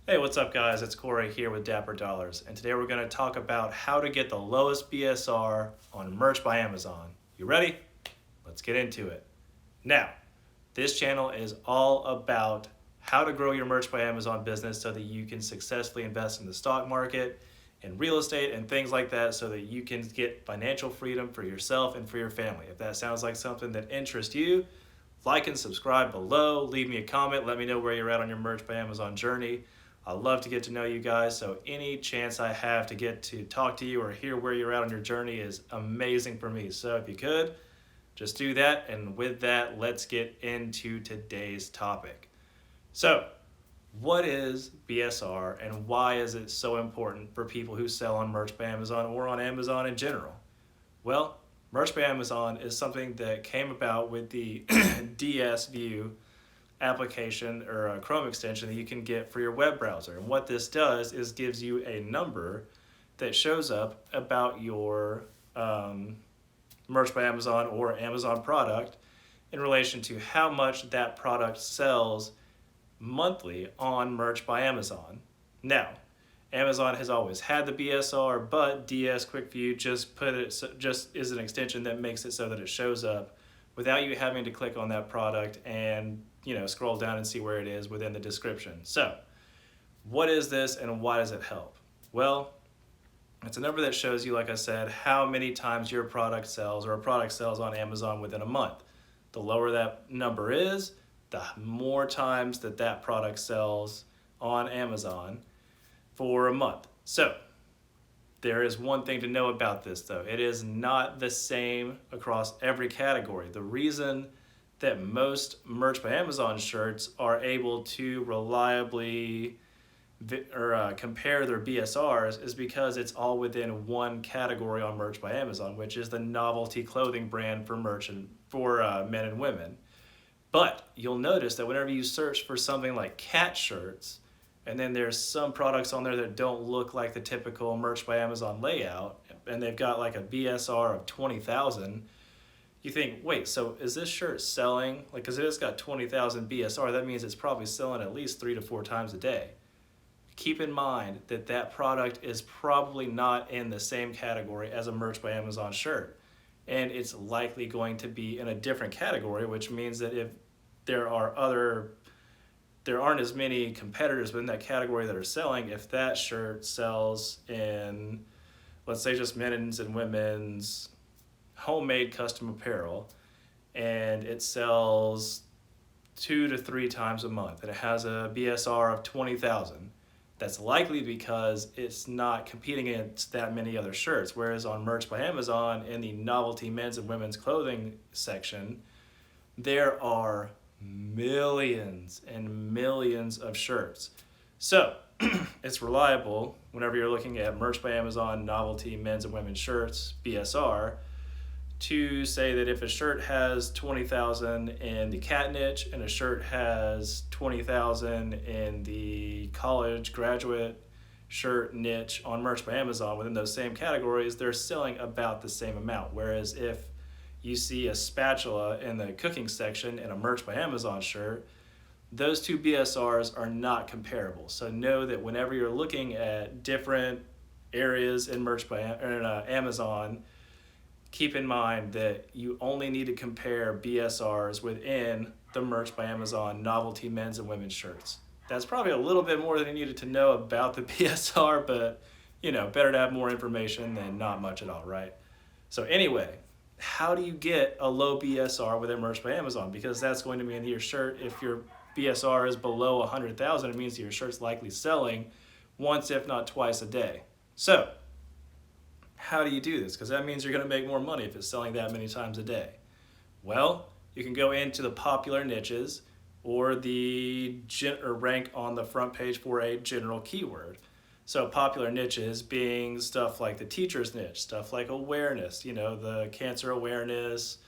Hey, what's up, guys? It's Corey here with Dapper Dollars, and today we're going to talk about how to get the lowest BSR on merch by Amazon. You ready? Let's get into it. Now, this channel is all about how to grow your merch by Amazon business so that you can successfully invest in the stock market and real estate and things like that so that you can get financial freedom for yourself and for your family. If that sounds like something that interests you, like and subscribe below. Leave me a comment. Let me know where you're at on your merch by Amazon journey. I love to get to know you guys, so any chance I have to get to talk to you or hear where you're at on your journey is amazing for me. So if you could, just do that. And with that, let's get into today's topic. So, what is BSR and why is it so important for people who sell on merch by Amazon or on Amazon in general? Well, merch by Amazon is something that came about with the DS View application or a Chrome extension that you can get for your web browser. And what this does is gives you a number that shows up about your merch by Amazon or Amazon product in relation to how much that product sells monthly on merch by Amazon. Now, Amazon has always had the BSR, but DS Quick View just is an extension that makes it so that it shows up without you having to click on that product and scroll down and see where it is within the description. So, what is this and why does it help? Well, it's a number that shows you, like I said, how many times your product sells or a product sells on Amazon within a month. The lower that number is, the more times that product sells on Amazon for a month. So, there is one thing to know about this though. It is not the same across every category. The reason that most merch by Amazon shirts are able to reliably compare their BSRs is because it's all within one category on merch by Amazon, which is the novelty clothing brand for merch and for men and women. But you'll notice that whenever you search for something like cat shirts, and then there's some products on there that don't look like the typical merch by Amazon layout, and they've got like a BSR of 20,000, you think, wait, so is this shirt selling? Like, because if it's got 20,000 BSR, that means it's probably selling at least 3 to 4 times a day. Keep in mind that that product is probably not in the same category as a merch by Amazon shirt. And it's likely going to be in a different category, which means that if there aren't as many competitors within that category that are selling, if that shirt sells in, let's say, just men's and women's homemade custom apparel, and it sells 2 to 3 times a month, and it has a BSR of 20,000, that's likely because it's not competing against that many other shirts. Whereas on merch by Amazon, in the novelty men's and women's clothing section, there are millions and millions of shirts. So it's reliable whenever you're looking at merch by Amazon, novelty men's and women's shirts, BSR, to say that if a shirt has 20,000 in the cat niche and a shirt has 20,000 in the college graduate shirt niche on merch by Amazon, within those same categories, they're selling about the same amount. Whereas if you see a spatula in the cooking section in a merch by Amazon shirt, those two BSRs are not comparable. So know that whenever you're looking at different areas in Amazon, keep in mind that you only need to compare BSRs within the merch by Amazon novelty men's and women's shirts. That's probably a little bit more than you needed to know about the BSR, but better to have more information than not much at all, right? So anyway, how do you get a low BSR within merch by Amazon? Because that's going to mean your shirt, if your BSR is below 100,000, it means your shirt's likely selling once, if not twice a day. So, how do you do this? Because that means you're going to make more money if it's selling that many times a day. Well, you can go into the popular niches or rank on the front page for a general keyword. So popular niches being stuff like the teacher's niche, stuff like awareness, the cancer awareness,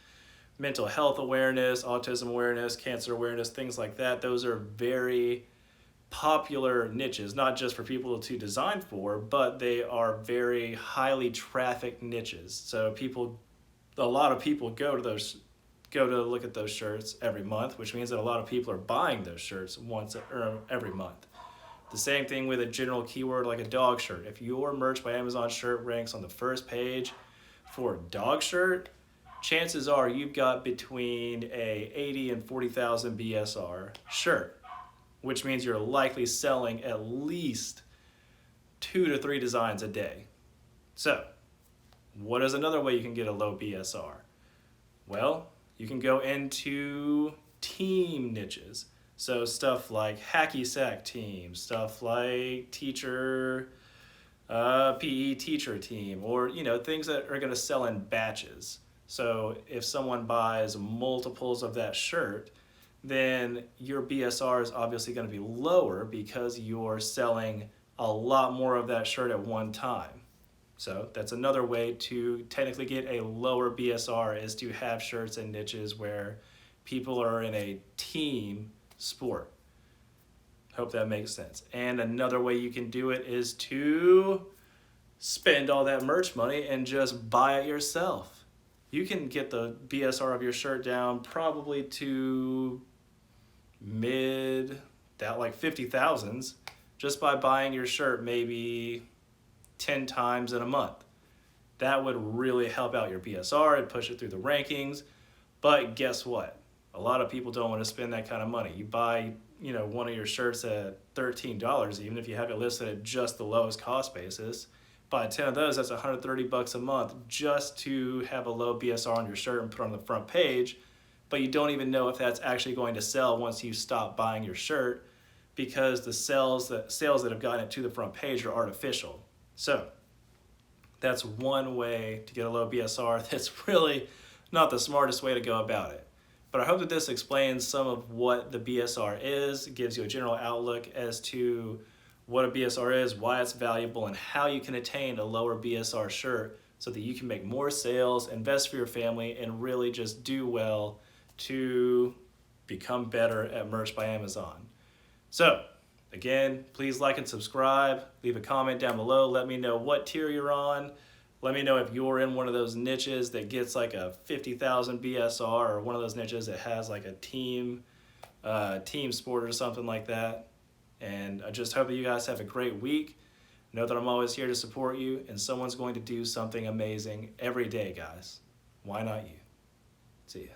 mental health awareness, autism awareness, cancer awareness, things like that. Those are very popular niches, not just for people to design for, but they are very highly trafficked niches. So a lot of people go to look at those shirts every month, which means that a lot of people are buying those shirts once or every month. The same thing with a general keyword like a dog shirt. If your Merch by Amazon shirt ranks on the first page for a dog shirt, chances are you've got between a 80 and 40,000 BSR shirt, which means you're likely selling at least 2 to 3 designs a day. So, what is another way you can get a low BSR? Well, you can go into team niches. So stuff like hacky sack team, stuff like PE teacher team, or things that are going to sell in batches. So if someone buys multiples of that shirt, then your BSR is obviously going to be lower because you're selling a lot more of that shirt at one time. So that's another way to technically get a lower BSR, is to have shirts and niches where people are in a team sport. Hope that makes sense. And another way you can do it is to spend all that merch money and just buy it yourself. You can get the BSR of your shirt down probably to like 50,000s just by buying your shirt maybe 10 times in a month. That would really help out your BSR and push it through the rankings. But guess what? A lot of people don't want to spend that kind of money. You buy, one of your shirts at $13, even if you have it listed at just the lowest cost basis. Buy 10 of those, that's $130 a month just to have a low BSR on your shirt and put on the front page. But you don't even know if that's actually going to sell once you stop buying your shirt, because the sales that have gotten it to the front page are artificial. So that's one way to get a low BSR. That's really not the smartest way to go about it. But I hope that this explains some of what the BSR is. It gives you a general outlook as to what a BSR is, why it's valuable, and how you can attain a lower BSR shirt so that you can make more sales, invest for your family, and really just do well to become better at Merch by Amazon. So, again, please like and subscribe. Leave a comment down below. Let me know what tier you're on. Let me know if you're in one of those niches that gets like a 50,000 BSR, or one of those niches that has like a team sport or something like that. And I just hope that you guys have a great week. Know that I'm always here to support you, and someone's going to do something amazing every day, guys. Why not you? See ya.